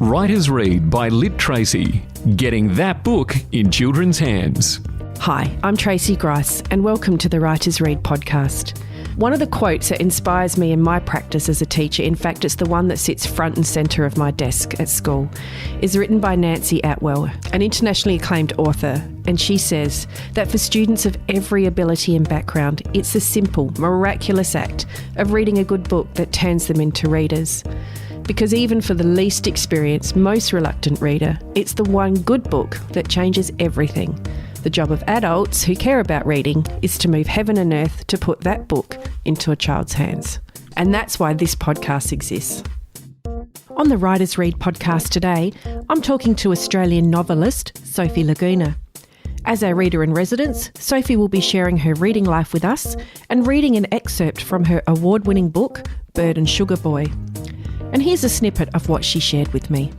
Writer's Read by LiTracey. Getting that book in children's hands. Hi, I'm Tracey Grice and welcome to the Writer's Read podcast. One of the quotes that inspires me in my practice as a teacher, in fact it's the one that sits front and centre of my desk at school, is written by Nancy Atwell, an internationally acclaimed author, and she says that for students of every ability and background, it's the simple, miraculous act of reading a good book that turns them into readers. Because even for the least experienced, most reluctant reader, it's the one good book that changes everything. The job of adults who care about reading is to move heaven and earth to put that book into a child's hands. And that's why this podcast exists. On the Writer's Read podcast today, I'm talking to Australian novelist Sofie Laguna. As our reader in residence, Sofie will be sharing her reading life with us and reading an excerpt from her award-winning book, Bird and Sugar Boy. And here's a snippet of what she shared with me.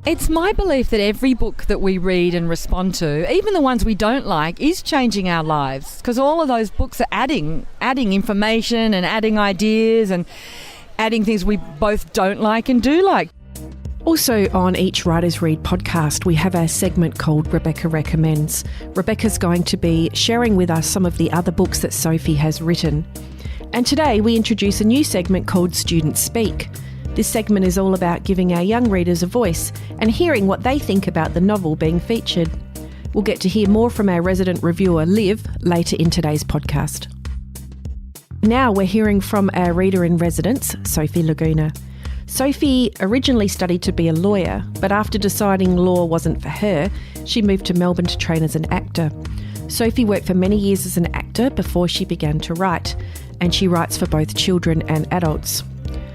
It's my belief that every book that we read and respond to, even the ones we don't like, is changing our lives, because all of those books are adding information and adding ideas and adding things we both don't like and do like. Also on each Writer's Read podcast, we have our segment called Rebecca Recommends. Rebecca's going to be sharing with us some of the other books that Sofie has written. And today we introduce a new segment called Students Speak. This segment is all about giving our young readers a voice and hearing what they think about the novel being featured. We'll get to hear more from our resident reviewer, Liv, later in today's podcast. Now we're hearing from our reader in residence, Sofie Laguna. Sofie originally studied to be a lawyer, but after deciding law wasn't for her, she moved to Melbourne to train as an actor. Sofie worked for many years as an actor before she began to write, and she writes for both children and adults.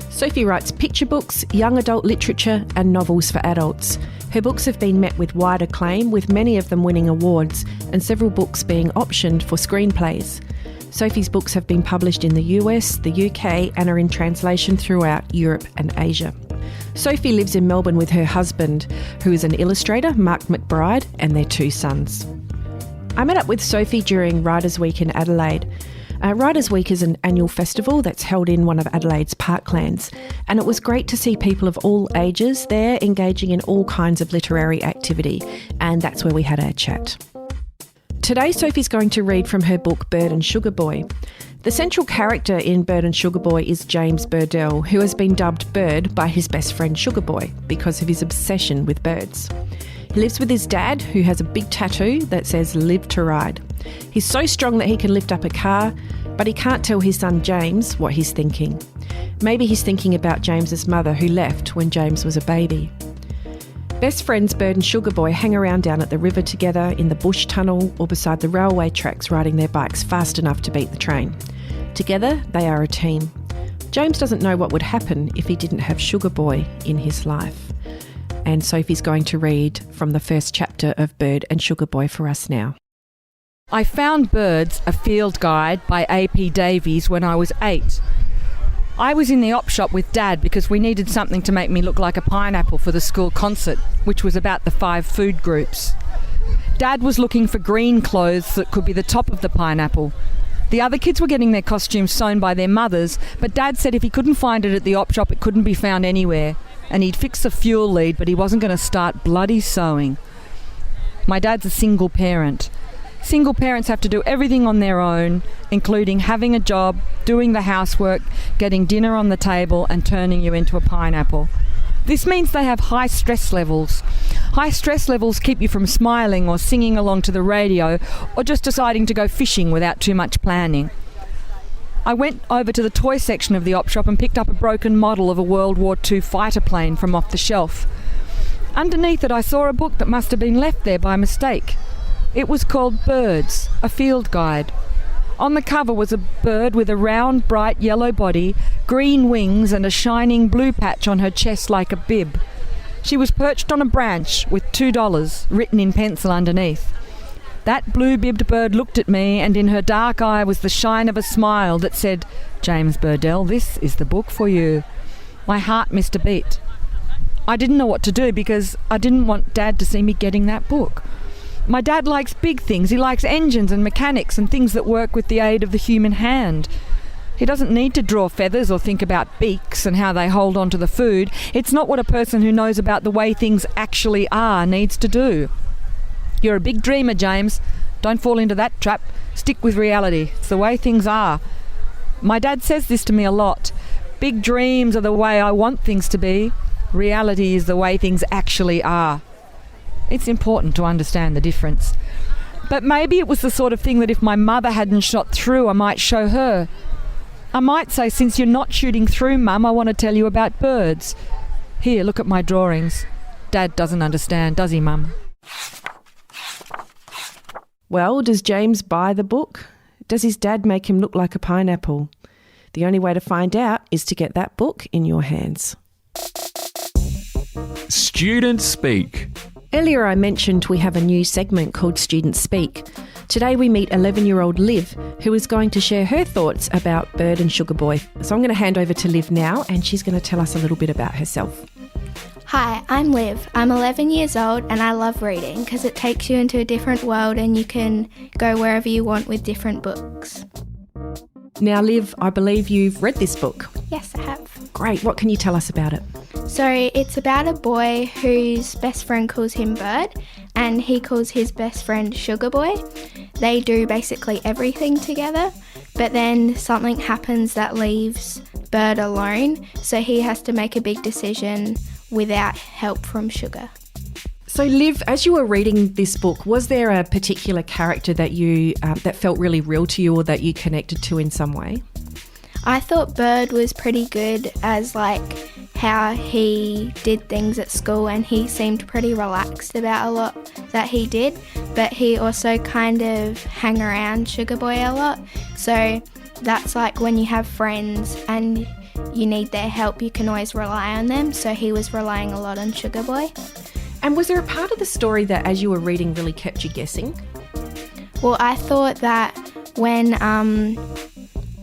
Sofie writes picture books, young adult literature and novels for adults. Her books have been met with wide acclaim, with many of them winning awards and several books being optioned for screenplays. Sofie's books have been published in the US, the UK and are in translation throughout Europe and Asia. Sofie lives in Melbourne with her husband, who is an illustrator, Mark McBride, and their two sons. I met up with Sofie during Writers' Week in Adelaide. Writers' Week is an annual festival that's held in one of Adelaide's parklands, and it was great to see people of all ages there engaging in all kinds of literary activity, and that's where we had our chat. Today Sofie's going to read from her book Bird and Sugar Boy. The central character in Bird and Sugar Boy is James Burdell, who has been dubbed Bird by his best friend Sugar Boy because of his obsession with birds. He lives with his dad, who has a big tattoo that says "Live to Ride." He's so strong that he can lift up a car, but he can't tell his son James what he's thinking. Maybe he's thinking about James's mother, who left when James was a baby. Best friends Bird and Sugar Boy hang around down at the river together, in the bush tunnel or beside the railway tracks, riding their bikes fast enough to beat the train. Together they are a team. James doesn't know what would happen if he didn't have Sugar Boy in his life. And Sofie's going to read from the first chapter of Bird and Sugar Boy for us now. I found Birds, a field guide by A.P. Davies when I was 8. I was in the op shop with Dad because we needed something to make me look like a pineapple for the school concert, which was about the 5 food groups. Dad was looking for green clothes that could be the top of the pineapple. The other kids were getting their costumes sewn by their mothers, but Dad said if he couldn't find it at the op shop, it couldn't be found anywhere. And he'd fix the fuel lead, but he wasn't going to start bloody sewing. My dad's a single parent. Single parents have to do everything on their own, including having a job, doing the housework, getting dinner on the table and turning you into a pineapple. This means they have high stress levels. High stress levels keep you from smiling or singing along to the radio or just deciding to go fishing without too much planning. I went over to the toy section of the op shop and picked up a broken model of a World War II fighter plane from off the shelf. Underneath it I saw a book that must have been left there by mistake. It was called Birds, a field guide. On the cover was a bird with a round, bright yellow body, green wings and a shining blue patch on her chest like a bib. She was perched on a branch with $2 written in pencil underneath. That blue-bibbed bird looked at me, and in her dark eye was the shine of a smile that said, "James Burdell, this is the book for you." My heart missed a beat. I didn't know what to do because I didn't want Dad to see me getting that book. My dad likes big things. He likes engines and mechanics and things that work with the aid of the human hand. He doesn't need to draw feathers or think about beaks and how they hold on to the food. It's not what a person who knows about the way things actually are needs to do. You're a big dreamer, James. Don't fall into that trap. Stick with reality. It's the way things are. My dad says this to me a lot. Big dreams are the way I want things to be. Reality is the way things actually are. It's important to understand the difference. But maybe it was the sort of thing that if my mother hadn't shot through, I might show her. I might say, since you're not shooting through, Mum, I want to tell you about birds. Here, look at my drawings. Dad doesn't understand, does he, Mum? Well, does James buy the book? Does his dad make him look like a pineapple? The only way to find out is to get that book in your hands. Students Speak. Earlier I mentioned we have a new segment called Students Speak. Today we meet 11-year-old Liv, who is going to share her thoughts about Bird and Sugar Boy. So I'm going to hand over to Liv now, and she's going to tell us a little bit about herself. Hi, I'm Liv. I'm 11 years old and I love reading because it takes you into a different world and you can go wherever you want with different books. Now, Liv, I believe you've read this book. Yes, I have. Great. What can you tell us about it? So it's about a boy whose best friend calls him Bird and he calls his best friend Sugar Boy. They do basically everything together, but then something happens that leaves Bird alone, so he has to make a big decision without help from Sugar. So, Liv, as you were reading this book, was there a particular character that you that felt really real to you or that you connected to in some way? I thought Bird was pretty good as how he did things at school, and he seemed pretty relaxed about a lot that he did, but he also kind of hung around Sugar Boy a lot. So that's when you have friends and you need their help, you can always rely on them. So he was relying a lot on Sugar Boy. And was there a part of the story that, as you were reading, really kept you guessing? Well, I thought that when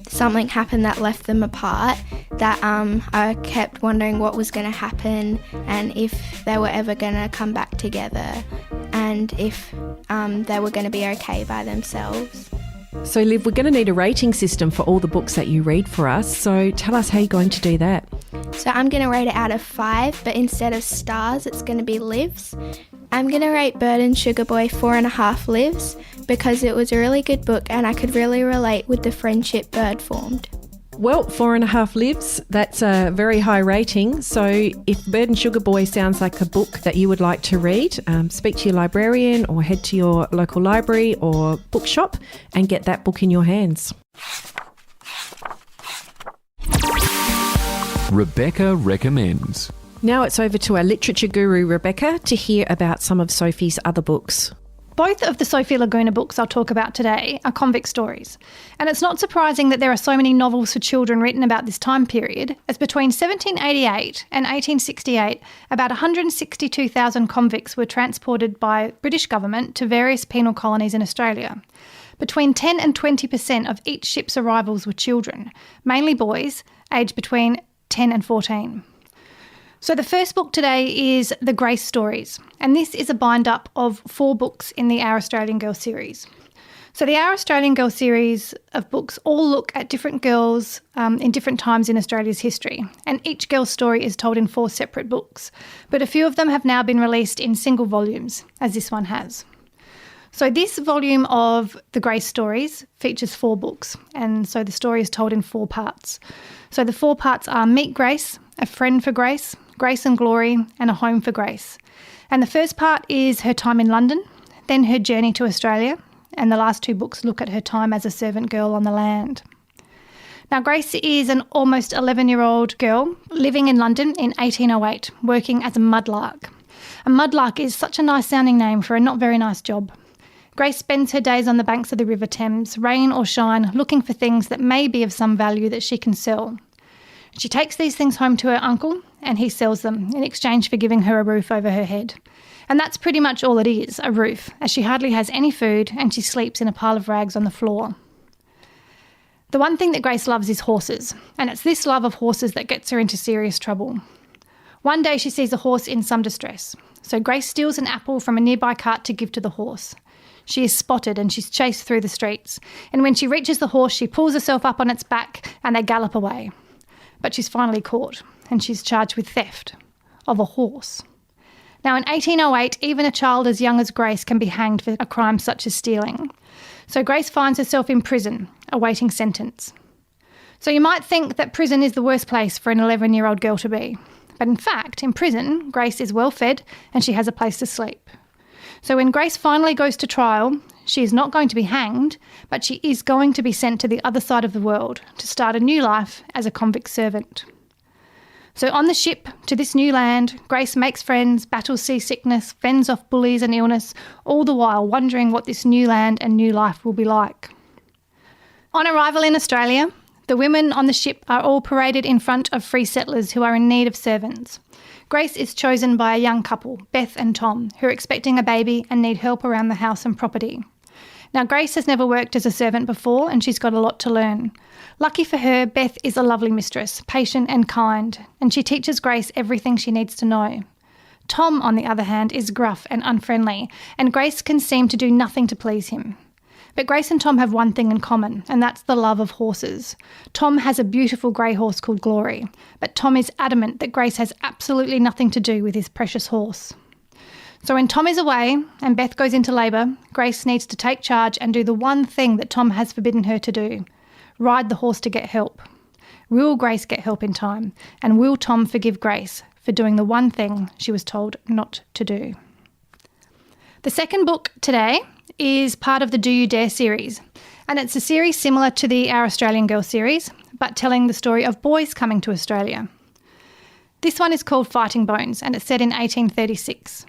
something happened that left them apart, that I kept wondering what was going to happen and if they were ever going to come back together and if they were going to be okay by themselves. So, Liv, we're going to need a rating system for all the books that you read for us. So tell us how you're going to do that. So I'm going to rate it out of 5, but instead of stars, it's going to be lives. I'm going to rate Bird and Sugar Boy 4.5 lives because it was a really good book and I could really relate with the friendship Bird formed. Well, 4.5 lives, that's a very high rating. So if Bird and Sugar Boy sounds like a book that you would like to read, speak to your librarian or head to your local library or bookshop and get that book in your hands. Rebecca recommends. Now it's over to our literature guru, Rebecca, to hear about some of Sophie's other books. Both of the Sofie Laguna books I'll talk about today are convict stories. And it's not surprising that there are so many novels for children written about this time period, as between 1788 and 1868, about 162,000 convicts were transported by British government to various penal colonies in Australia. Between 10 and 20% of each ship's arrivals were children, mainly boys, aged between 10 and 14. So the first book today is The Grace Stories, and this is a bind-up of 4 books in the Our Australian Girl series. So the Our Australian Girl series of books all look at different girls in different times in Australia's history, and each girl's story is told in 4 separate books, but a few of them have now been released in single volumes, as this one has. So this volume of The Grace Stories features 4 books, and so the story is told in 4 parts. So the 4 parts are Meet Grace, A Friend for Grace, Grace and Glory, and A Home for Grace. And the first part is her time in London, then her journey to Australia, and the last 2 books look at her time as a servant girl on the land. Now, Grace is an almost 11-year-old girl living in London in 1808, working as a mudlark. A mudlark is such a nice-sounding name for a not very nice job. Grace spends her days on the banks of the River Thames, rain or shine, looking for things that may be of some value that she can sell. She takes these things home to her uncle and he sells them in exchange for giving her a roof over her head. And that's pretty much all it is, a roof, as she hardly has any food and she sleeps in a pile of rags on the floor. The one thing that Grace loves is horses, and it's this love of horses that gets her into serious trouble. One day she sees a horse in some distress, so Grace steals an apple from a nearby cart to give to the horse. She is spotted and she's chased through the streets. And when she reaches the horse, she pulls herself up on its back and they gallop away. But she's finally caught and she's charged with theft of a horse. Now, in 1808, even a child as young as Grace can be hanged for a crime such as stealing. So Grace finds herself in prison, awaiting sentence. So you might think that prison is the worst place for an 11-year-old girl to be. But in fact, in prison, Grace is well fed and she has a place to sleep. So when Grace finally goes to trial, she is not going to be hanged, but she is going to be sent to the other side of the world to start a new life as a convict servant. So on the ship to this new land, Grace makes friends, battles seasickness, fends off bullies and illness, all the while wondering what this new land and new life will be like. On arrival in Australia, the women on the ship are all paraded in front of free settlers who are in need of servants. Grace is chosen by a young couple, Beth and Tom, who are expecting a baby and need help around the house and property. Now, Grace has never worked as a servant before and she's got a lot to learn. Lucky for her, Beth is a lovely mistress, patient and kind, and she teaches Grace everything she needs to know. Tom, on the other hand, is gruff and unfriendly, and Grace can seem to do nothing to please him. But Grace and Tom have one thing in common, and that's the love of horses. Tom has a beautiful grey horse called Glory, but Tom is adamant that Grace has absolutely nothing to do with his precious horse. So when Tom is away and Beth goes into labour, Grace needs to take charge and do the one thing that Tom has forbidden her to do: ride the horse to get help. Will Grace get help in time? And will Tom forgive Grace for doing the one thing she was told not to do? The second book today is part of the Do You Dare series, and it's a series similar to the Our Australian Girl series, but telling the story of boys coming to Australia. This one is called Fighting Bones, and it's set in 1836.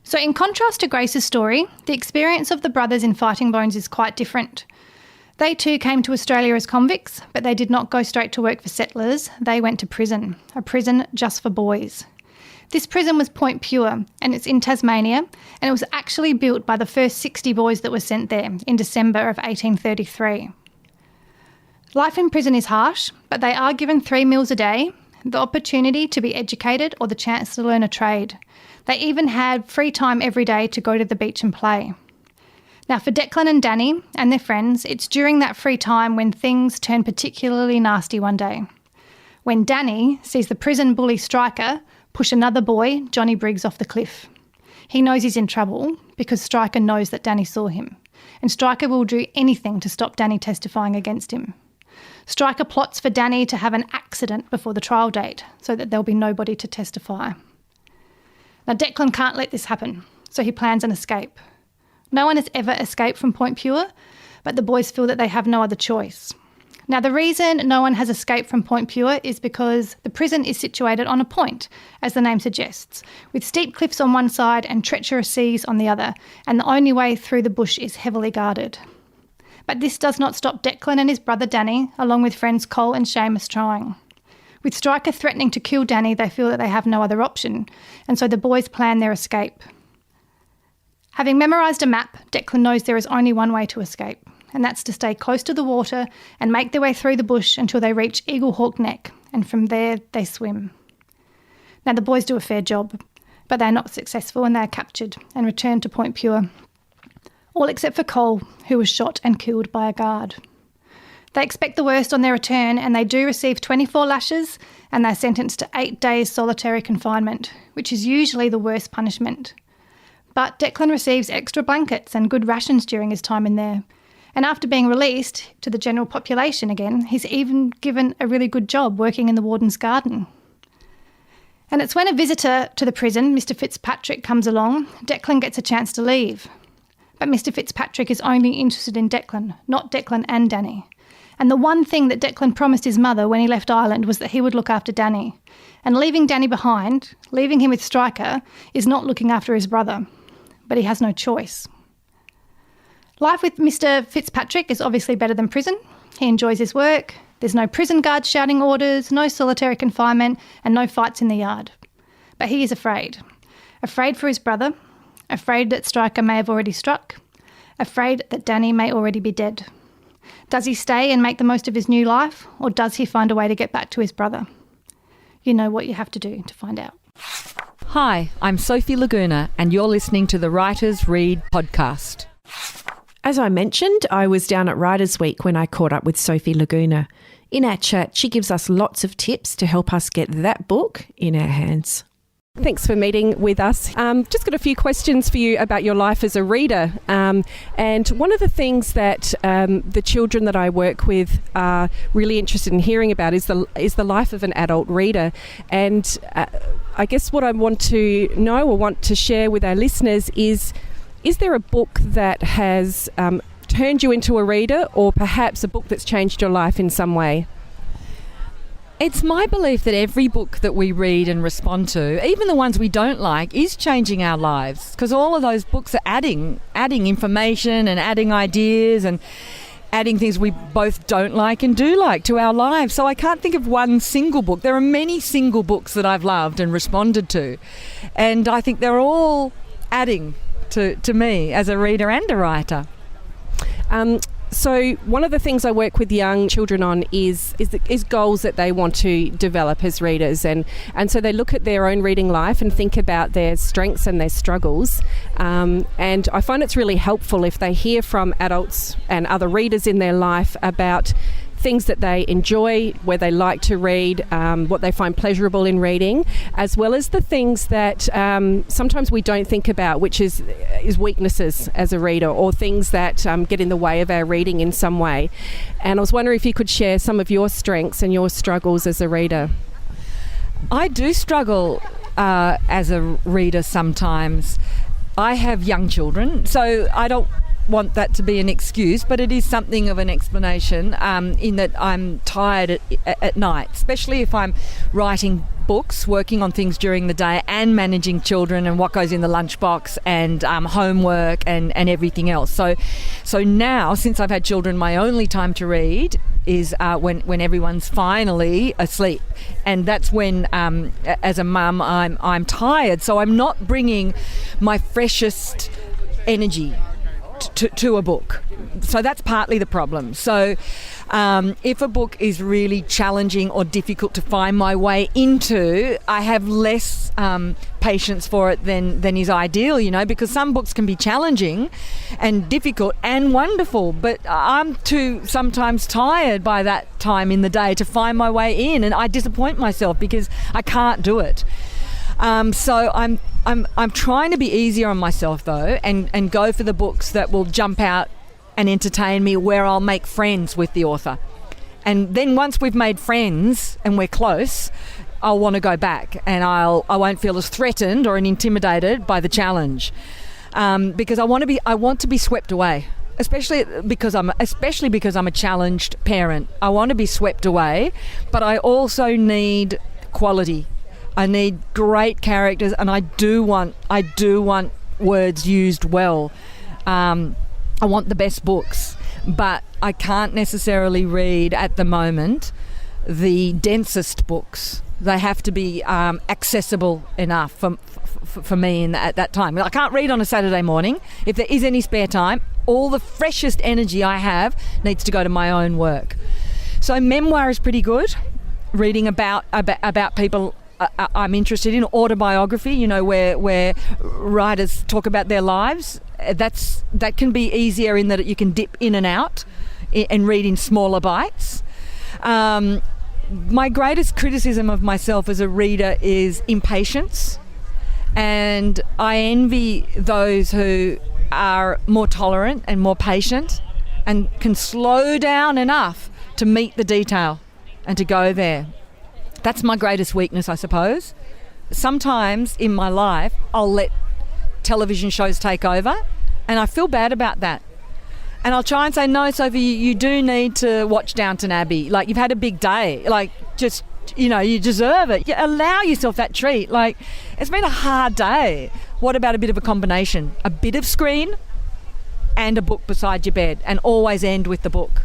So in contrast to Grace's story, the experience of the brothers in Fighting Bones is quite different. They too came to Australia as convicts, but they did not go straight to work for settlers. They went to prison, a prison just for boys. This prison was Point Pure, and it's in Tasmania, and it was actually built by the first 60 boys that were sent there in December of 1833. Life in prison is harsh, but they are given 3 meals a day, the opportunity to be educated or the chance to learn a trade. They even had free time every day to go to the beach and play. Now for Declan and Danny and their friends, it's during that free time when things turn particularly nasty one day. When Danny sees the prison bully Striker push another boy, Johnny Briggs, off the cliff. He knows he's in trouble because Striker knows that Danny saw him, and Striker will do anything to stop Danny testifying against him. Striker plots for Danny to have an accident before the trial date so that there'll be nobody to testify. Now Declan can't let this happen, so he plans an escape. No one has ever escaped from Point Pure, but the boys feel that they have no other choice. Now the reason no one has escaped from Point Pure is because the prison is situated on a point, as the name suggests, with steep cliffs on one side and treacherous seas on the other, and the only way through the bush is heavily guarded. But this does not stop Declan and his brother Danny, along with friends Cole and Seamus, trying. With Striker threatening to kill Danny, they feel that they have no other option, and so the boys plan their escape. Having memorised a map, Declan knows there is only one way to escape, and that's to stay close to the water and make their way through the bush until they reach Eagle Hawk Neck, and from there they swim. Now the boys do a fair job, but they're not successful and they are captured and returned to Point Pure, all except for Cole, who was shot and killed by a guard. They expect the worst on their return, and they do receive 24 lashes, and they're sentenced to 8 days solitary confinement, which is usually the worst punishment. But Declan receives extra blankets and good rations during his time in there, and after being released to the general population again, he's even given a really good job working in the warden's garden. And it's when a visitor to the prison, Mr. Fitzpatrick, comes along, Declan gets a chance to leave. But Mr. Fitzpatrick is only interested in Declan, not Declan and Danny. And the one thing that Declan promised his mother when he left Ireland was that he would look after Danny. And leaving Danny behind, leaving him with Striker, is not looking after his brother. But he has no choice. Life with Mr. Fitzpatrick is obviously better than prison. He enjoys his work. There's no prison guards shouting orders, no solitary confinement, and no fights in the yard. But he is afraid. Afraid for his brother. Afraid that Striker may have already struck. Afraid that Danny may already be dead. Does he stay and make the most of his new life, or does he find a way to get back to his brother? You know what you have to do to find out. Hi, I'm Sofie Laguna, and you're listening to the Writers Read podcast. As I mentioned, I was down at Writers' Week when I caught up with Sofie Laguna. In our chat, she gives us lots of tips to help us get that book in our hands. Thanks for meeting with us. Just got a few questions for you about your life as a reader. And one of the things that the children that I work with are really interested in hearing about is the life of an adult reader. And I guess what I want to know or want to share with our listeners is there a book that has turned you into a reader, or perhaps a book that's changed your life in some way? It's my belief that every book that we read and respond to, even the ones we don't like, is changing our lives, because all of those books are adding information and adding ideas and adding things we both don't like and do like to our lives. So I can't think of one single book. There are many single books that I've loved and responded to, and I think they're all adding to me as a reader and a writer. So one of the things I work with young children on is goals that they want to develop as readers, and so they look at their own reading life and think about their strengths and their struggles, and I find it's really helpful if they hear from adults and other readers in their life about things that they enjoy, where they like to read, what they find pleasurable in reading, as well as the things that sometimes we don't think about, which is weaknesses as a reader, or things that get in the way of our reading in some way. And I was wondering if you could share some of your strengths and your struggles as a reader. I do struggle as a reader sometimes. I have young children, so I don't want that to be an excuse, but it is something of an explanation, in that I'm tired at night, especially if I'm writing books, working on things during the day, and managing children and what goes in the lunchbox and homework and everything else. So now, since I've had children, my only time to read is when everyone's finally asleep, and that's when as a mum I'm tired, so I'm not bringing my freshest energy to a book. So that's partly the problem. So if a book is really challenging or difficult to find my way into, I have less patience for it than is ideal, because some books can be challenging and difficult and wonderful, but I'm too sometimes tired by that time in the day to find my way in, and I disappoint myself because I can't do it. So I'm trying to be easier on myself though, and go for the books that will jump out and entertain me, where I'll make friends with the author. And then once we've made friends and we're close, I'll want to go back, and I won't feel as threatened or intimidated by the challenge, because I want to be swept away. Especially because I'm a challenged parent. I want to be swept away, but I also need quality. I need great characters, and I do want words used well. I want the best books, but I can't necessarily read at the moment the densest books. They have to be accessible enough for me at that time. I can't read on a Saturday morning. If there is any spare time, all the freshest energy I have needs to go to my own work. So memoir is pretty good. Reading about people I'm interested in, autobiography, where writers talk about their lives. That can be easier in that you can dip in and out and read in smaller bites. My greatest criticism of myself as a reader is impatience, and I envy those who are more tolerant and more patient and can slow down enough to meet the detail and to go there. That's my greatest weakness, I suppose. Sometimes in my life, I'll let television shows take over, and I feel bad about that. And I'll try and say, no, Sophie, you do need to watch Downton Abbey. Like, you've had a big day. Like, just, you deserve it. You allow yourself that treat. Like, it's been a hard day. What about a bit of a combination? A bit of screen and a book beside your bed, and always end with the book.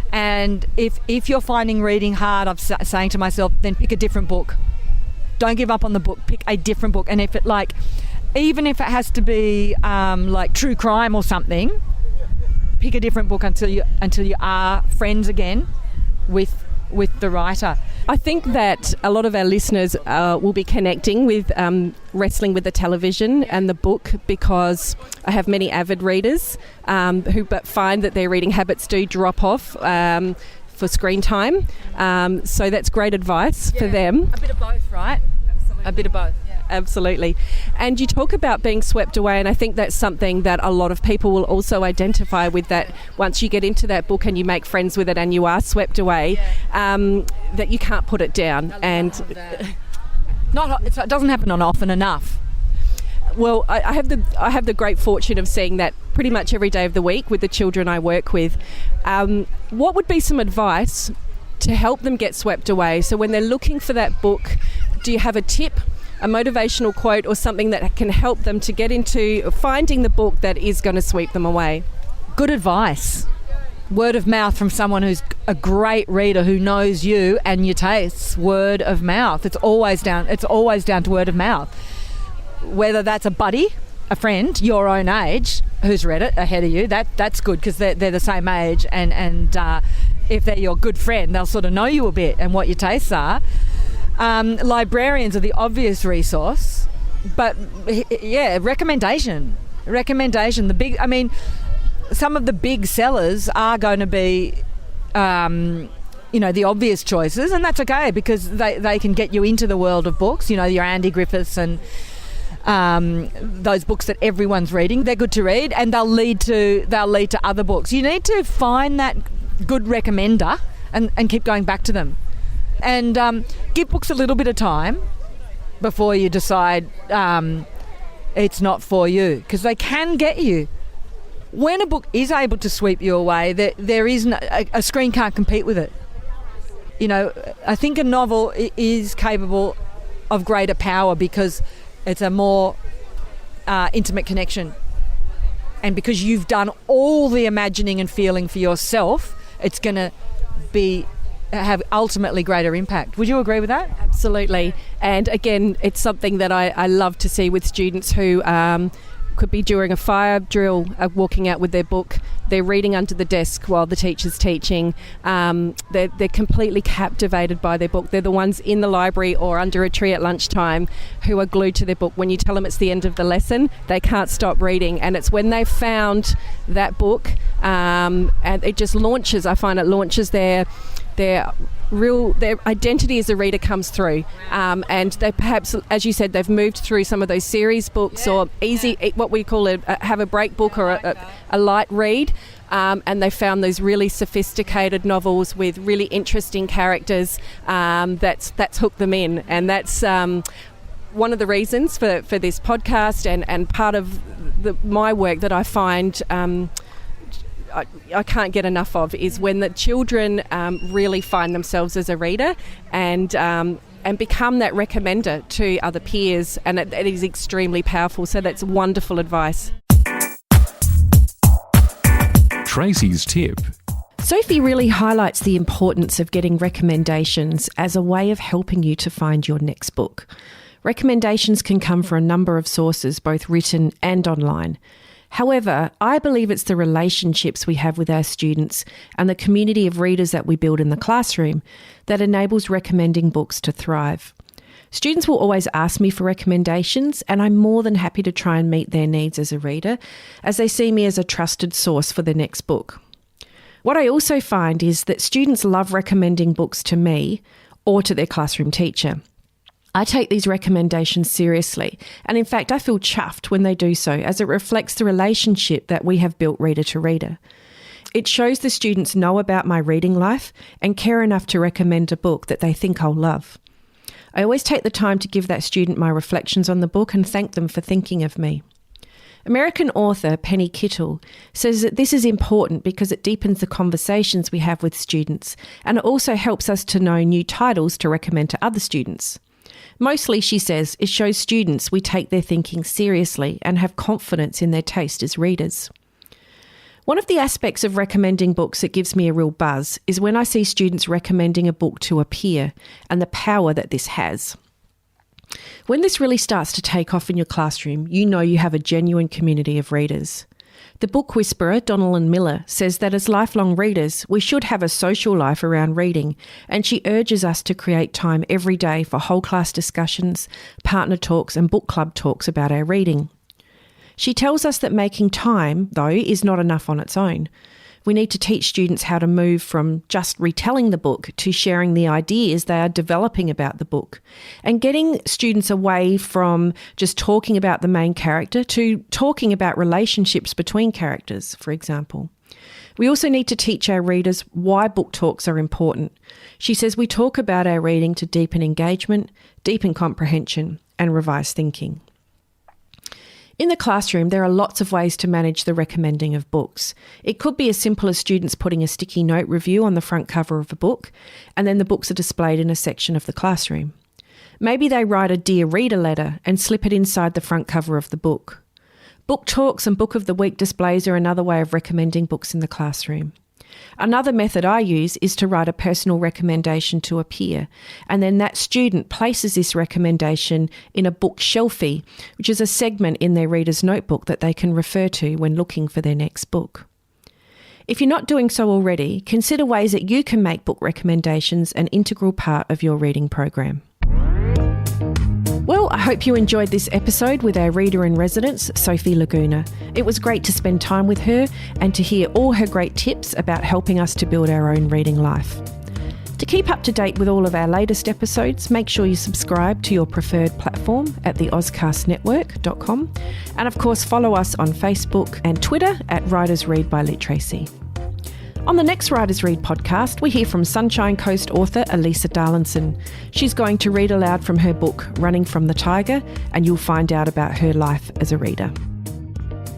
And if you're finding reading hard, I'm saying to myself, then pick a different book. Don't give up on the book. Pick a different book. And if it even if it has to be like true crime or something, pick a different book until you are friends again with with the writer. I think that a lot of our listeners will be connecting with Wrestling with the Television and the book, because I have many avid readers who find that their reading habits do drop off for screen time. So that's great advice for them. A bit of both, right? Absolutely. A bit of both. Yeah. Absolutely. And you talk about being swept away, and I think that's something that a lot of people will also identify with, that once you get into that book and you make friends with it and you are swept away, that you can't put it down. And it doesn't happen on often enough. Well, I have the great fortune of seeing that pretty much every day of the week with the children I work with. What would be some advice to help them get swept away? So when they're looking for that book, do you have a tip, a motivational quote, or something that can help them to get into finding the book that is going to sweep them away? Good advice. Word of mouth from someone who's a great reader, who knows you and your tastes. Word of mouth. It's always down to word of mouth. Whether that's a buddy, a friend, your own age, who's read it ahead of you, that's good, because they're the same age, and if they're your good friend, they'll sort of know you a bit and what your tastes are. Librarians are the obvious resource, but recommendation. Some of the big sellers are going to be, the obvious choices, and that's okay, because they can get you into the world of books. Your Andy Griffiths and those books that everyone's reading. They're good to read, and they'll lead to other books. You need to find that good recommender and keep going back to them. And give books a little bit of time before you decide it's not for you, because they can get you. When a book is able to sweep you away, there isn't a screen can't compete with it. I think a novel is capable of greater power because it's a more intimate connection, and because you've done all the imagining and feeling for yourself, it's going to have ultimately greater impact. Would you agree with that? Absolutely. And again, it's something that I love to see with students who could be during a fire drill, walking out with their book. They're reading under the desk while the teacher's teaching. They're completely captivated by their book. They're the ones in the library or under a tree at lunchtime who are glued to their book. When you tell them it's the end of the lesson, they can't stop reading. And it's when they've found that book, and it just launches, I find it launches their identity as a reader comes through, and they perhaps, as you said, they've moved through some of those series books or what we call have a break book or a light read, and they found those really sophisticated novels with really interesting characters that's hooked them in. And that's one of the reasons for this podcast, and part of my work that I find I can't get enough of is when the children really find themselves as a reader and become that recommender to other peers, and it is extremely powerful. So that's wonderful advice. Tracey's tip. Sofie really highlights the importance of getting recommendations as a way of helping you to find your next book. Recommendations can come from a number of sources, both written and online. However, I believe it's the relationships we have with our students and the community of readers that we build in the classroom that enables recommending books to thrive. Students will always ask me for recommendations, and I'm more than happy to try and meet their needs as a reader, as they see me as a trusted source for their next book. What I also find is that students love recommending books to me or to their classroom teacher. I take these recommendations seriously, and in fact I feel chuffed when they do so, as it reflects the relationship that we have built reader to reader. It shows the students know about my reading life and care enough to recommend a book that they think I'll love. I always take the time to give that student my reflections on the book and thank them for thinking of me. American author Penny Kittle says that this is important because it deepens the conversations we have with students, and it also helps us to know new titles to recommend to other students. Mostly, she says, it shows students we take their thinking seriously and have confidence in their taste as readers. One of the aspects of recommending books that gives me a real buzz is when I see students recommending a book to a peer and the power that this has. When this really starts to take off in your classroom, you know you have a genuine community of readers. The book whisperer, Donald Miller, says that as lifelong readers, we should have a social life around reading, and she urges us to create time every day for whole class discussions, partner talks and book club talks about our reading. She tells us that making time, though, is not enough on its own. We need to teach students how to move from just retelling the book to sharing the ideas they are developing about the book, and getting students away from just talking about the main character to talking about relationships between characters, for example. We also need to teach our readers why book talks are important. She says we talk about our reading to deepen engagement, deepen comprehension, and revise thinking. In the classroom, there are lots of ways to manage the recommending of books. It could be as simple as students putting a sticky note review on the front cover of a book, and then the books are displayed in a section of the classroom. Maybe they write a Dear Reader letter and slip it inside the front cover of the book. Book talks and Book of the Week displays are another way of recommending books in the classroom. Another method I use is to write a personal recommendation to a peer, and then that student places this recommendation in a book shelfie, which is a segment in their reader's notebook that they can refer to when looking for their next book. If you're not doing so already, consider ways that you can make book recommendations an integral part of your reading program. Well, I hope you enjoyed this episode with our reader in residence, Sofie Laguna. It was great to spend time with her and to hear all her great tips about helping us to build our own reading life. To keep up to date with all of our latest episodes, make sure you subscribe to your preferred platform at theozcastnetwork.com, and of course follow us on Facebook and Twitter at Writers Read by LiTracey. On the next Writers Read podcast, we hear from Sunshine Coast author Elisa Darlinson. She's going to read aloud from her book, Running from the Tiger, and you'll find out about her life as a reader.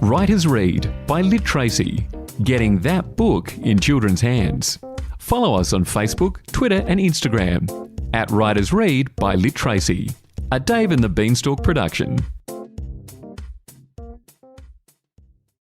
Writers Read by LiTracey. Getting that book in children's hands. Follow us on Facebook, Twitter and Instagram at Writers Read by LiTracey, a Dave and the Beanstalk production.